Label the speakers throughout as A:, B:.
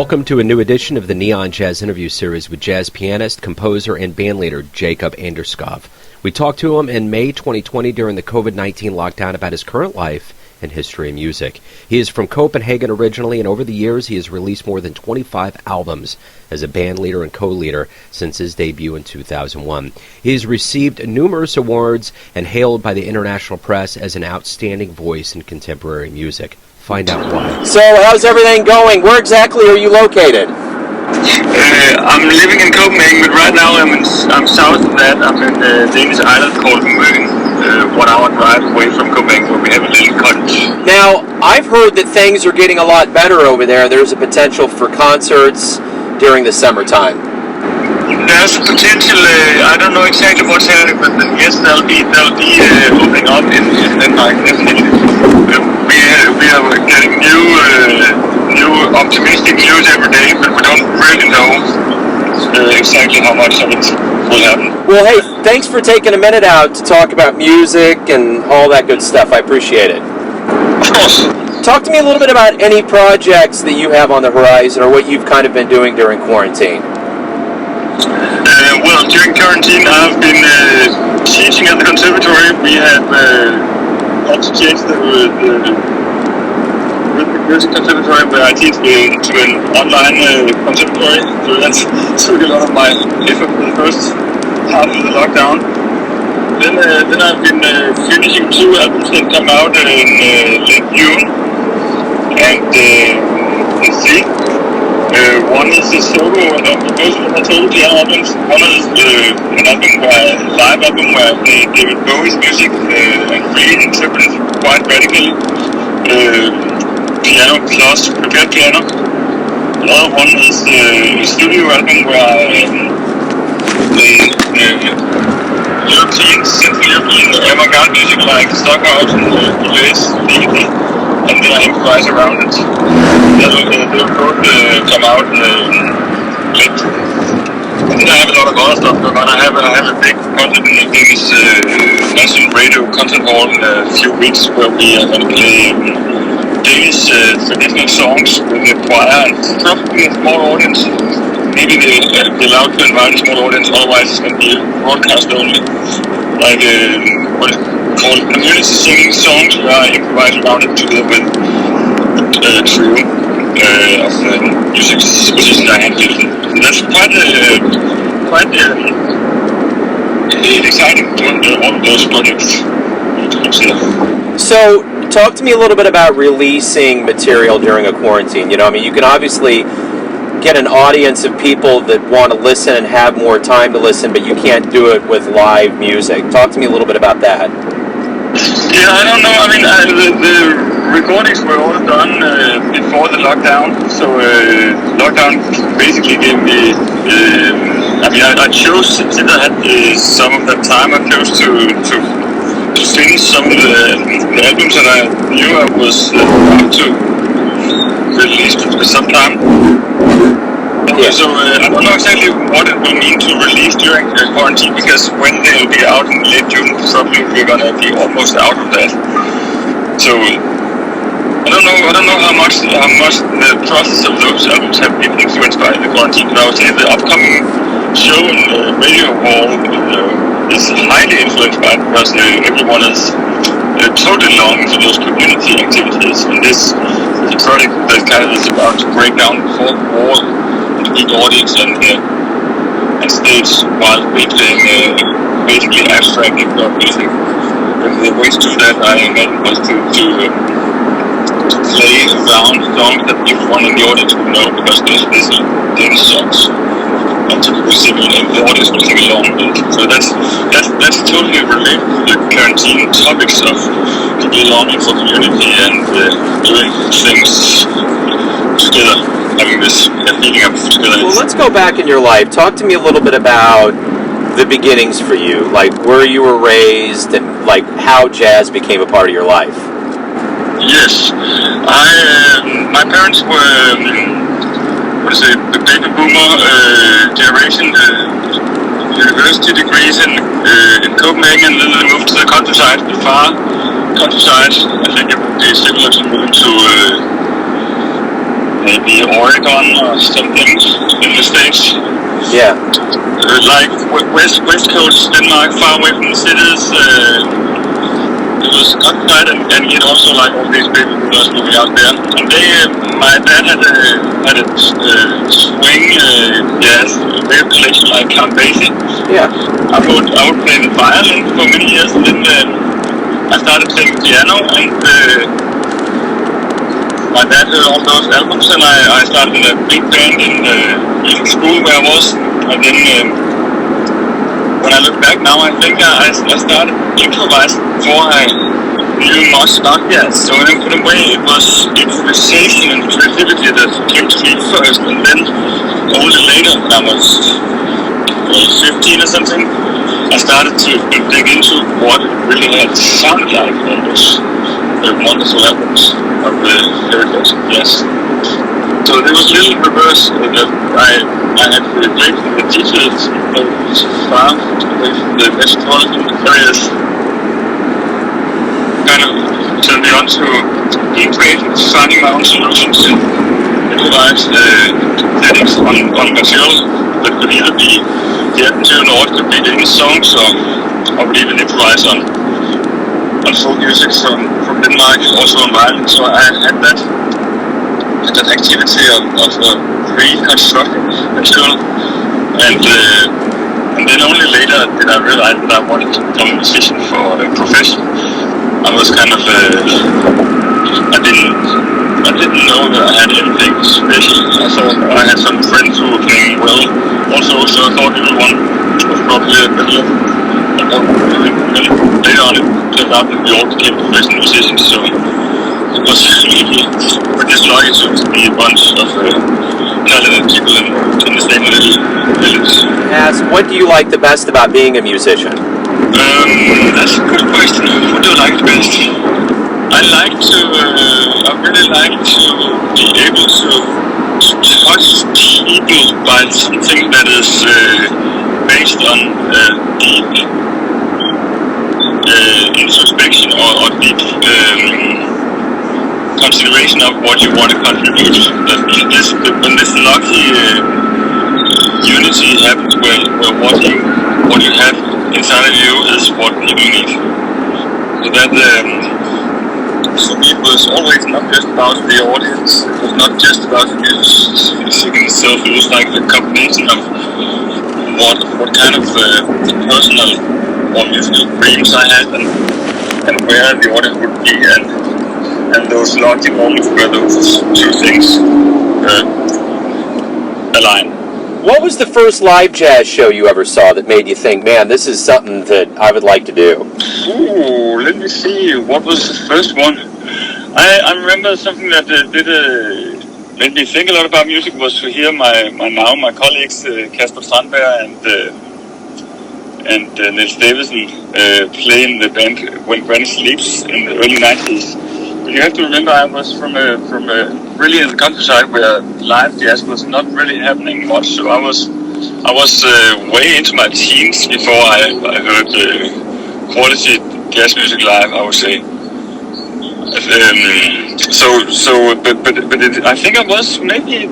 A: Welcome to a new edition of the Neon Jazz interview series with jazz pianist, composer, and bandleader Jacob Anderskov. We talked to him in May 2020 during the COVID-19 lockdown about his current life and history of music. He is from Copenhagen originally, and over the years he has released more than 25 albums as a bandleader and co-leader since his debut in 2001. He has received numerous awards and hailed by the international press as an outstanding voice in contemporary music. Find out why.
B: So, how's everything going? Where exactly are you located?
C: I'm living in Copenhagen, but right now I'm south of that. I'm in the Danish island called Copenhagen, 1 hour drive away from Copenhagen, where we have a little cottage.
B: Now, I've heard that things are getting a lot better over there. There's a potential for concerts during the summertime.
C: There's potential. I don't know exactly what's happening, but yes, they'll be opening up in Denmark, definitely. We are getting new optimistic news every day, but we don't really know exactly how much of it will happen.
B: Well, hey, thanks for taking a minute out to talk about music and all that good stuff. I appreciate it.
C: Of course.
B: Talk to me a little bit about any projects that you have on the horizon or what you've kind of been doing during quarantine.
C: Well, during quarantine, I've been teaching at the conservatory. We have had to change the music conservatory, where I teach to an online conservatory. So that took a lot of my effort for the first half of the lockdown. Then I've been finishing 2 albums that come out in late June, and let's see. One is a solo album, both of them are total piano albums. One is an album live album where I play David Bowie's music and reinterpret it quite radically. Piano plus prepared piano. Another one is a studio album where I play European, Central European avant-garde music like Stockhouse and Deleuze, and then I improvise around it. They'll both come out late. And then I have a lot of other stuff going on. I have a big concert in the Danish National Radio Concert Hall in a few weeks, where we are going to play Danish traditional songs with the choir and probably a small audience. Maybe they're allowed to invite a small audience, otherwise it's going to be broadcast only. Like what is called community singing songs, where I improvise around it together with a trio of musicians I handle. And that's quite exciting to all of those projects.
B: So, talk to me a little bit about releasing material during a quarantine. You know, I mean, you can obviously get an audience of people that want to listen and have more time to listen, but you can't do it with live music. Talk to me a little bit about that.
C: Yeah, I don't know. I mean, the recordings were all done before the lockdown, so lockdown basically gave me. I chose, since I had some of that time, I chose to finish some of the albums that I knew I was about to release for some time.
B: Yeah.
C: So I don't know exactly what it will mean to release during quarantine, because when they'll be out in late June, probably we're gonna be almost out of that. So I don't know how much the process of those albums have been influenced by the quarantine. But I would say the upcoming show in the radio hall is highly influenced by it, because everyone is totally longing for those community activities. And this is a project that kind of is about to break down the fourth wall, the big audience, and stage while we playing basically abstract hip-hop music. And the way to do that, I imagined, was to play around songs that everyone in the audience would know, because there's Danish songs, and so people singing, and the audience will sing along. So that's totally related to the quarantine topics of people longing for community and doing things together, having this feeling of together.
B: Well, let's go back in your life. Talk to me a little bit about the beginnings for you, like where you were raised and like how jazz became a part of your life.
C: Yes, my parents were the baby boomer generation, university degrees in Copenhagen, and then they moved to the countryside, the far. countryside. I think it would be similar to moving to maybe Oregon or something in the States.
B: Yeah.
C: Like West Coast Denmark, far away from the cities. It was countryside, and yet also like all these baby boomers living out there. And my dad had a swing jazz radio collection like Count Basie.
B: Yeah.
C: I would play the violin for many years, and then I started playing piano, and my dad heard all those albums, and I started in a big band in school where I was, and then when I look back now, I think I started improvising before I knew much about jazz. So in a way, it was improvisation and creativity that came to me first, and then only later, when I was 15 or something, I started to dig into what it really had sounded like on those wonderful albums of the heritage of jazz. So there was a little reverse that I had replaced the teachers far away from the metropolitan areas. Kind of turned me on to being creative, finding my own solutions and improvise settings on material that could either be the tune or it could be any songs or even improvise on folk music from Denmark, also on violin. So I had that activity of reconstructing material, and then only later did I realize that I wanted to become a musician for a profession. I was kind of I didn't know that I had anything special. I thought I had some friends who were playing well also, so I thought everyone was probably a better level. Later on it turned out that we all became professional musicians, so it was we're just lucky to be a bunch of talented people in the same little village.
B: Ask, what do you like the best about being a musician?
C: That's a good question. What do I like the best? I really like to be able to touch people by something that is based on deep introspection or deep consideration of what you want to contribute. When this lucky unity happens, where what you have inside of you is what people need. So that for me it was always not just about the audience. It was not just about the music in itself. It was like the combination of what kind of personal or musical dreams I had, and where the audience would be, and those lucky moments where those two things align.
B: What was the first live jazz show you ever saw that made you think, man, this is something that I would like to do?
C: Ooh, let me see. What was the first one? I remember something that made me think a lot about music was to hear my colleagues Kasper Strandberg and Niels Davidsen play in the band When Granny Sleeps in the early 90s. But you have to remember I was from really in the countryside where live jazz was not really happening much. So I was way into my teens before I heard quality jazz music live, I would say. But I think I was maybe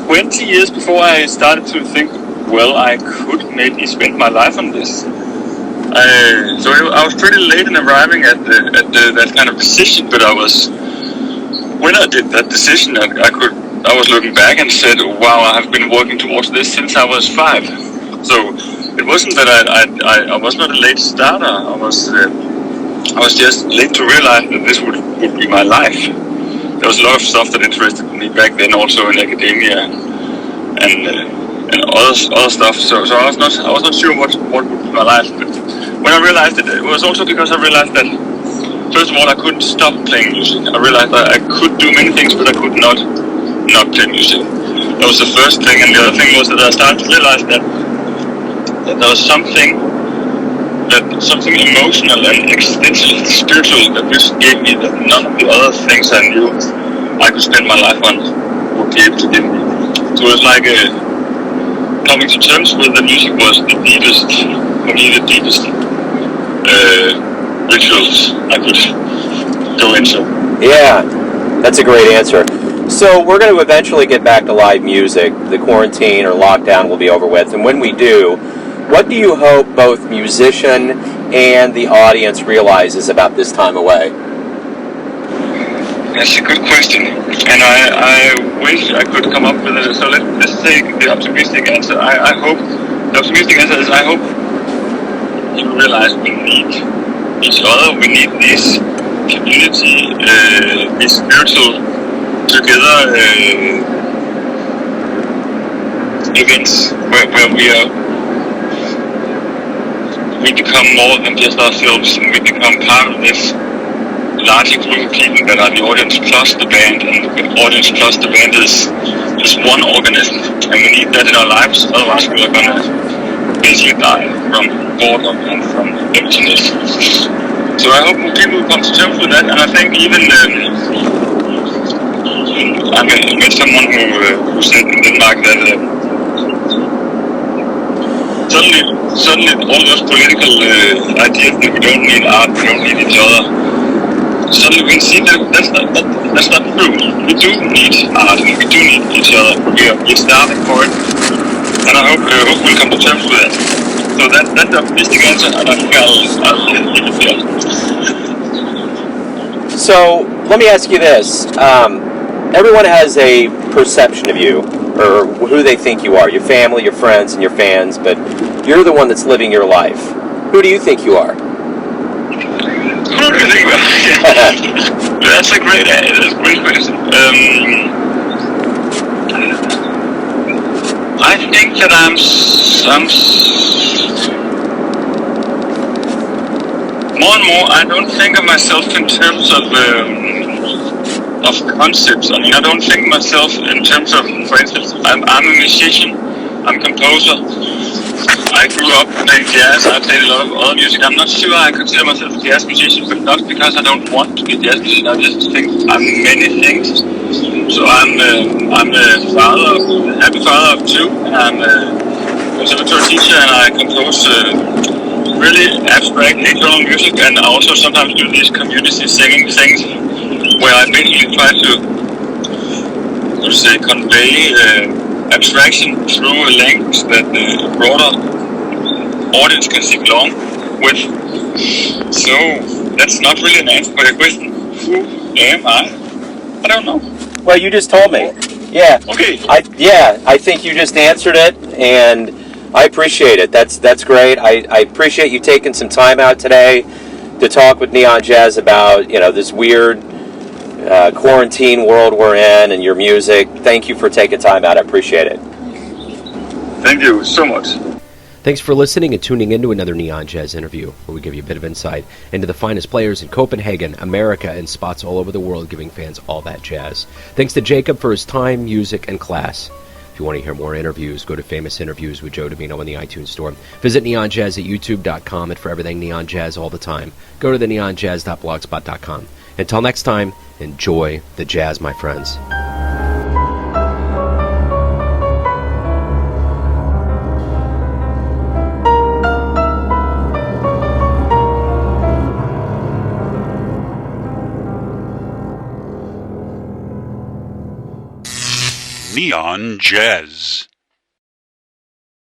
C: 20 years before I started to think, well, I could maybe spend my life on this. So I was pretty late in arriving at that kind of decision, but when I did that decision, I was looking back and said, wow, I have been working towards this since I was 5. So it wasn't that I was not a late starter. I was just late to realize that this would be my life. There was a lot of stuff that interested me back then, also in academia and other stuff. So I was not sure what would be my life. But when I realized it was also because I realized that, first of all, I couldn't stop playing music. I realized that I could do many things, but I could not play music. That was the first thing, and the other thing was that I started to realize that there was something emotional and existential, spiritual that music gave me that none of the other things I knew I could spend my life on would be able to give me. So it was like coming to terms with the music was the deepest rituals I could go into.
B: Yeah, that's a great answer. So we're going to eventually get back to live music. The quarantine or lockdown will be over with. And when we do, what do you hope both musician and the audience realizes about this time away?
C: That's a good question. And I wish I could come up with it. So let's take the optimistic answer. I hope, the optimistic answer is I hope you realize we need each other. We need this community, this spiritual together events where we become more than just ourselves, and we become part of this larger group of people that are the audience plus the band, and the audience plus the band is one organism, and we need that in our lives, otherwise we are gonna basically die from boredom and from emptiness. So I hope people come to terms with that, and I think even I met someone who said in Denmark that suddenly all those political ideas that we don't need art, we don't need each other, suddenly we see that that's not true. We do need art, and we do need each other. We're starving for it, and I hope we'll come to terms with that. So that's the optimistic answer, and I think I'll leave it there.
B: So let me ask you this. Everyone has a perception of you, or who they think you are. Your family, your friends, and your fans, but you're the one that's living your life. Who do you think you are?
C: That's a great question. I think that I'm more and more. I don't think of myself in terms of concepts. I mean, I don't think of myself in terms of, for instance, I'm a musician. I'm a composer. I grew up playing jazz. I played a lot of other music. I'm not sure I consider myself a jazz musician, but not because I don't want to be a jazz musician. I just think I'm many things. So I'm a happy father of two, and I'm a conservatory teacher, and I compose really abstract atonal music, and I also sometimes do these community singing things where I basically try to convey abstraction through a language that the broader audience can sing along with. So that's not really an answer for your question. Who am I? I don't know.
B: Well, you just told me. Yeah.
C: Okay.
B: I think you just answered it, and I appreciate it. That's great. I appreciate you taking some time out today to talk with Neon Jazz about this weird quarantine world we're in and your music. Thank you for taking time out. I appreciate it.
C: Thank you so much.
A: Thanks for listening and tuning in to another Neon Jazz interview, where we give you a bit of insight into the finest players in Copenhagen, America, and spots all over the world, giving fans all that jazz. Thanks to Jacob for his time, music, and class. If you want to hear more interviews, go to Famous Interviews with Joe Domino in the iTunes Store. Visit neonjazz at youtube.com, and for everything Neon Jazz all the time, go to the neonjazz.blogspot.com. Until next time, enjoy the jazz, my friends.
D: Neon Jazz.